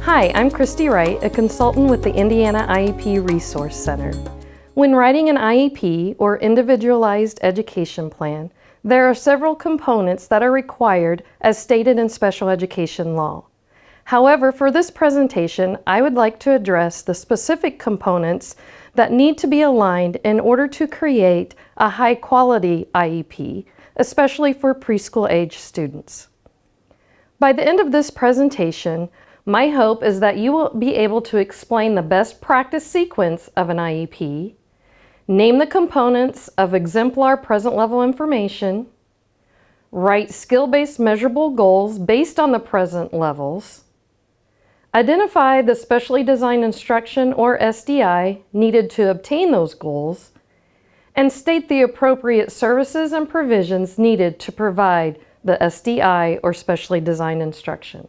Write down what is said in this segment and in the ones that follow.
Hi, I'm Kristy Wright, a consultant with the Indiana IEP Resource Center. When writing an IEP, or Individualized Education Plan, there are several components that are required as stated in special education law. However, for this presentation, I would like to address the specific components that need to be aligned in order to create a high-quality IEP, especially for preschool age students. By the end of this presentation, my hope is that you will be able to explain the best practice sequence of an IEP, name the components of exemplar present level information, write skill-based measurable goals based on the present levels, identify the specially designed instruction or SDI needed to obtain those goals, and state the appropriate services and provisions needed to provide the SDI or specially designed instruction.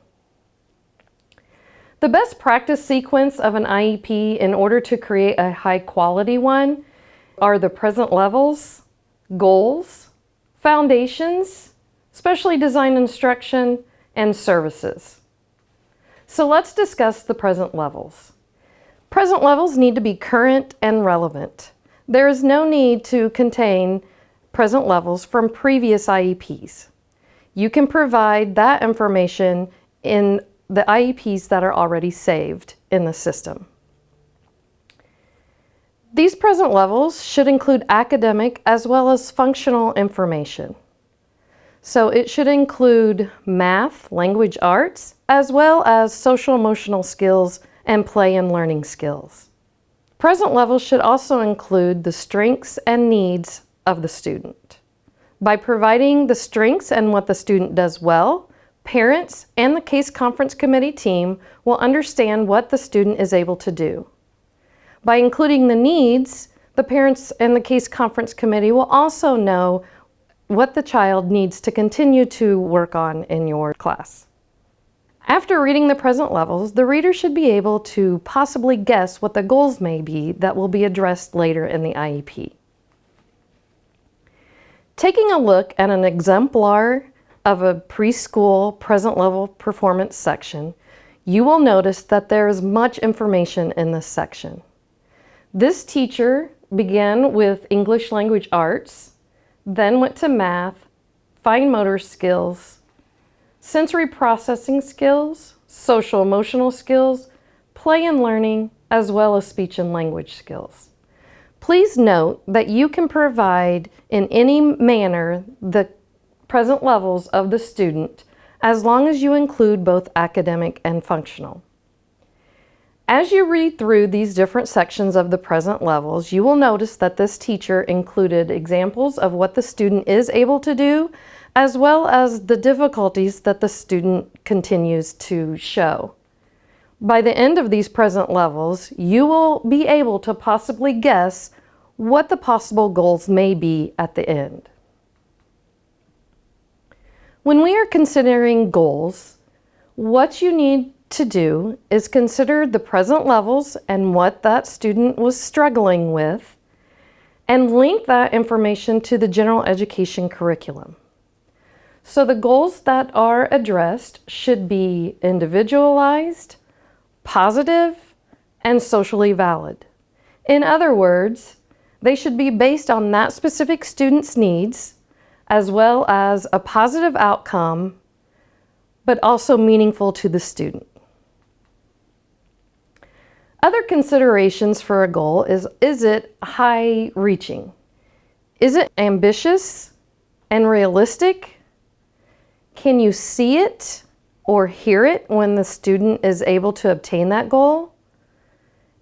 The best practice sequence of an IEP in order to create a high quality one are the present levels, goals, foundations, specially designed instruction, and services. So let's discuss the present levels. Present levels need to be current and relevant. There is no need to contain present levels from previous IEPs. You can provide that information in the IEPs that are already saved in the system. These present levels should include academic as well as functional information. So it should include math, language arts, as well as social emotional skills and play and learning skills. Present levels should also include the strengths and needs of the student. By providing the strengths and what the student does well, parents and the case conference committee team will understand what the student is able to do. By including the needs, the parents and the case conference committee will also know what the child needs to continue to work on in your class. After reading the present levels, the reader should be able to possibly guess what the goals may be that will be addressed later in the IEP. Taking a look at an exemplar of a preschool present level performance section, you will notice that there is much information in this section. This teacher began with English language arts, then went to math, fine motor skills, sensory processing skills, social emotional skills, play and learning, as well as speech and language skills. Please note that you can provide in any manner the present levels of the student as long as you include both academic and functional. As you read through these different sections of the present levels, you will notice that this teacher included examples of what the student is able to do, as well as the difficulties that the student continues to show. By the end of these present levels, you will be able to possibly guess what the possible goals may be at the end. When we are considering goals, what you need to do is consider the present levels and what that student was struggling with, and link that information to the general education curriculum. So the goals that are addressed should be individualized, positive, and socially valid. In other words, they should be based on that specific student's needs, as well as a positive outcome, but also meaningful to the student. Other considerations for a goal is it high-reaching? Is it ambitious and realistic? Can you see it or hear it when the student is able to obtain that goal?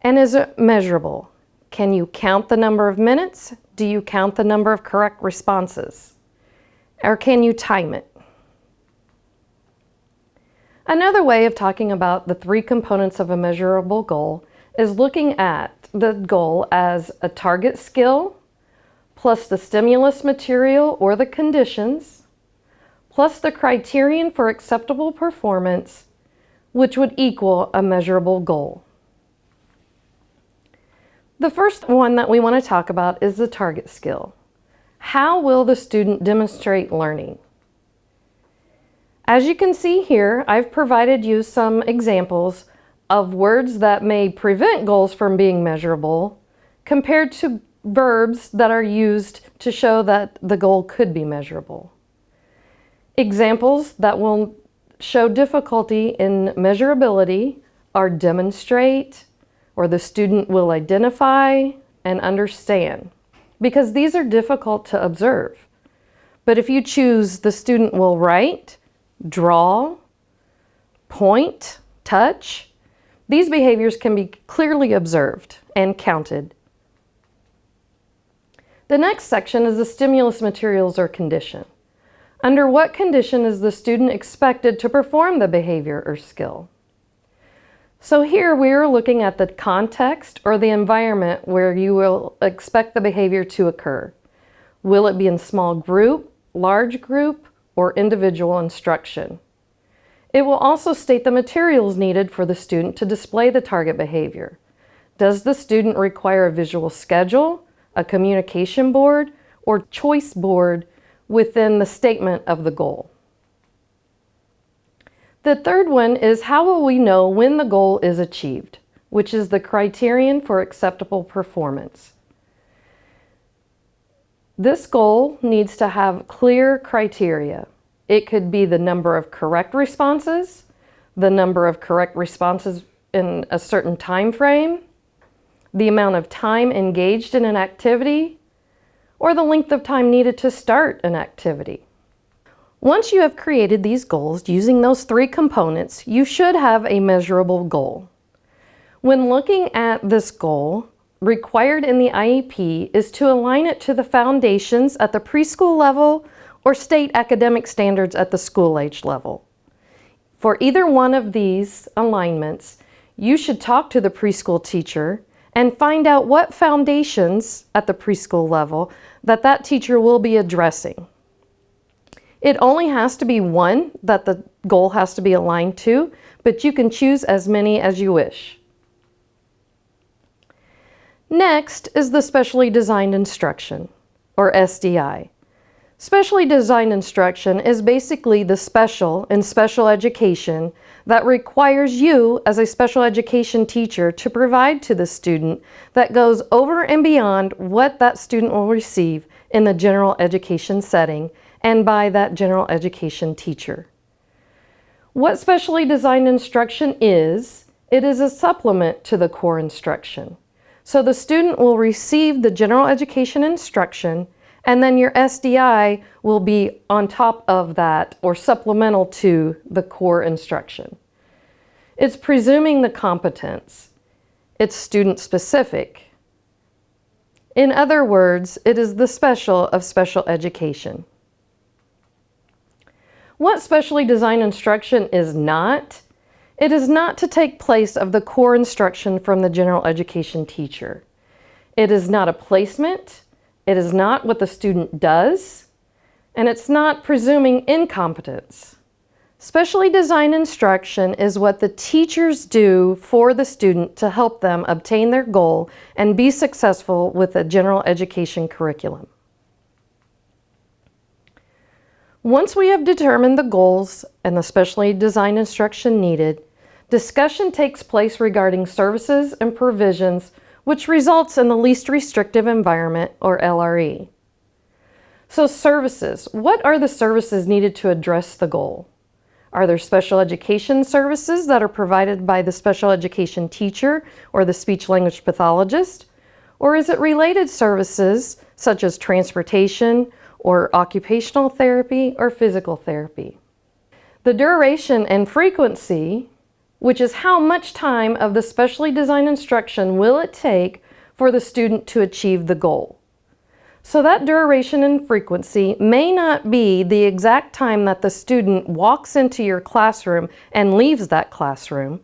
And is it measurable? Can you count the number of minutes? Do you count the number of correct responses? Or can you time it? Another way of talking about the three components of a measurable goal is looking at the goal as a target skill, plus the stimulus material or the conditions, plus the criterion for acceptable performance, which would equal a measurable goal. The first one that we want to talk about is the target skill. How will the student demonstrate learning? As you can see here, I've provided you some examples of words that may prevent goals from being measurable compared to verbs that are used to show that the goal could be measurable. Examples that will show difficulty in measurability are demonstrate, or the student will identify, and understand, because these are difficult to observe. But if you choose the student will write, draw, point, touch, these behaviors can be clearly observed and counted. The next section is the stimulus materials or condition. Under what condition is the student expected to perform the behavior or skill? So here we are looking at the context or the environment where you will expect the behavior to occur. Will it be in small group, large group, or individual instruction? It will also state the materials needed for the student to display the target behavior. Does the student require a visual schedule, a communication board, or choice board within the statement of the goal? The third one is how will we know when the goal is achieved, which is the criterion for acceptable performance. This goal needs to have clear criteria. It could be the number of correct responses, the number of correct responses in a certain time frame, the amount of time engaged in an activity, or the length of time needed to start an activity. Once you have created these goals using those three components, you should have a measurable goal. When looking at this goal, required in the IEP is to align it to the foundations at the preschool level or state academic standards at the school age level. For either one of these alignments, you should talk to the preschool teacher and find out what foundations at the preschool level that teacher will be addressing. It only has to be one that the goal has to be aligned to, but you can choose as many as you wish. Next is the specially designed instruction, or SDI. Specially designed instruction is basically the special in special education that requires you as a special education teacher to provide to the student that goes over and beyond what that student will receive in the general education setting and by that general education teacher. What specially designed instruction is, it is a supplement to the core instruction. So the student will receive the general education instruction, and then your SDI will be on top of that or supplemental to the core instruction. It's presuming the competence. It's student specific. In other words, it is the special of special education. What specially designed instruction is not, it is not to take place of the core instruction from the general education teacher. It is not a placement, it is not what the student does, and it's not presuming incompetence. Specially designed instruction is what the teachers do for the student to help them obtain their goal and be successful with a general education curriculum. Once we have determined the goals and the specially designed instruction needed, discussion takes place regarding services and provisions, which results in the least restrictive environment, or LRE. So services, what are the services needed to address the goal? Are there special education services that are provided by the special education teacher or the speech-language pathologist? Or is it related services such as transportation or occupational therapy or physical therapy? The duration and frequency, which is how much time of the specially designed instruction will it take for the student to achieve the goal. So that duration and frequency may not be the exact time that the student walks into your classroom and leaves that classroom.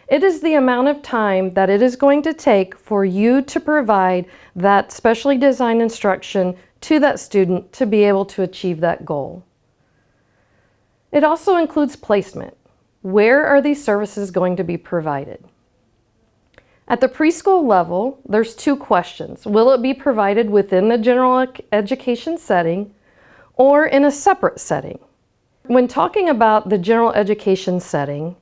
It is the amount of time that it is going to take for you to provide that specially designed instruction to that student to be able to achieve that goal. It also includes placement. Where are these services going to be provided? At the preschool level, there's two questions. Will it be provided within the general education setting or in a separate setting? When talking about the general education setting,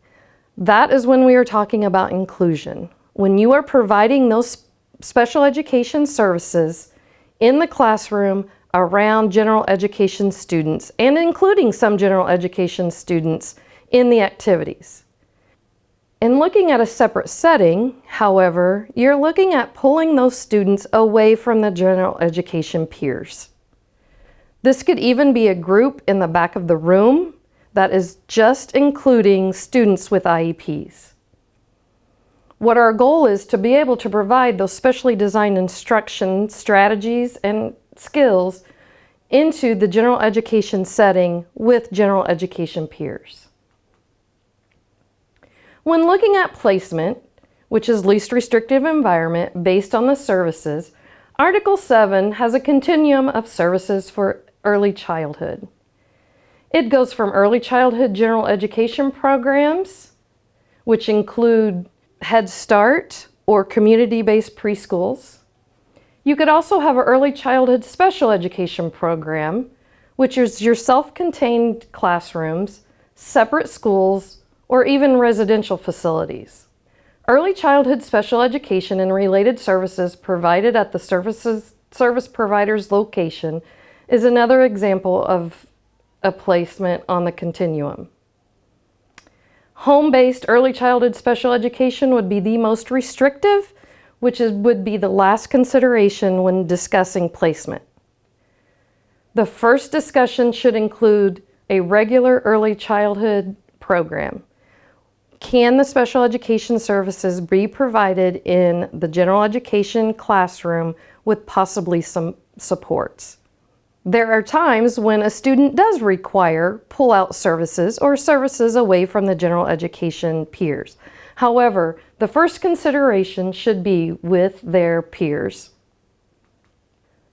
That is when we are talking about inclusion. When you are providing those special education services in the classroom around general education students and including some general education students in the activities. In looking at a separate setting, however, you're looking at pulling those students away from the general education peers. This could even be a group in the back of the room that is just including students with IEPs. What our goal is to be able to provide those specially designed instruction strategies and skills into the general education setting with general education peers. When looking at placement, which is least restrictive environment based on the services, Article 7 has a continuum of services for early childhood. It goes from early childhood general education programs, which include Head Start or community-based preschools. You could also have an early childhood special education program, which is your self-contained classrooms, separate schools, or even residential facilities. Early childhood special education and related services provided at the service provider's location is another example of a placement on the continuum. Home-based early childhood special education would be the most restrictive, which would be the last consideration when discussing placement. The first discussion should include a regular early childhood program. Can the special education services be provided in the general education classroom with possibly some supports? There are times when a student does require pull-out services or services away from the general education peers. However, the first consideration should be with their peers.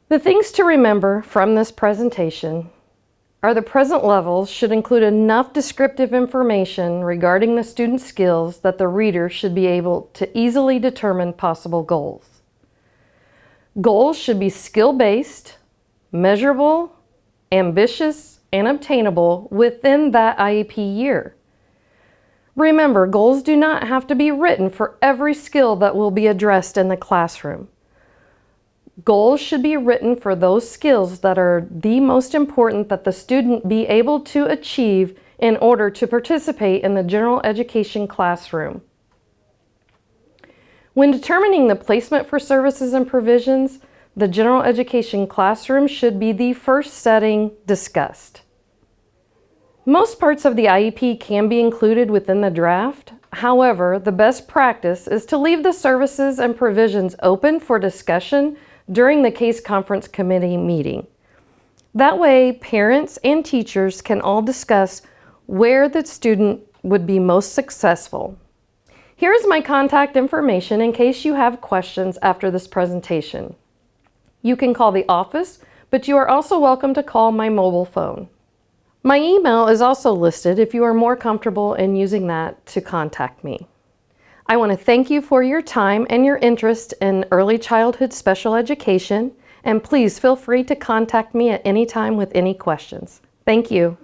The things to remember from this presentation are the present levels should include enough descriptive information regarding the student's skills that the reader should be able to easily determine possible goals. Goals should be skill-based, measurable, ambitious, and obtainable within that IEP year. Remember, goals do not have to be written for every skill that will be addressed in the classroom. Goals should be written for those skills that are the most important that the student be able to achieve in order to participate in the general education classroom. When determining the placement for services and provisions, the general education classroom should be the first setting discussed. Most parts of the IEP can be included within the draft. However, the best practice is to leave the services and provisions open for discussion during the case conference committee meeting. That way, parents and teachers can all discuss where the student would be most successful. Here is my contact information in case you have questions after this presentation. You can call the office, but you are also welcome to call my mobile phone. My email is also listed if you are more comfortable in using that to contact me. I want to thank you for your time and your interest in early childhood special education, and please feel free to contact me at any time with any questions. Thank you.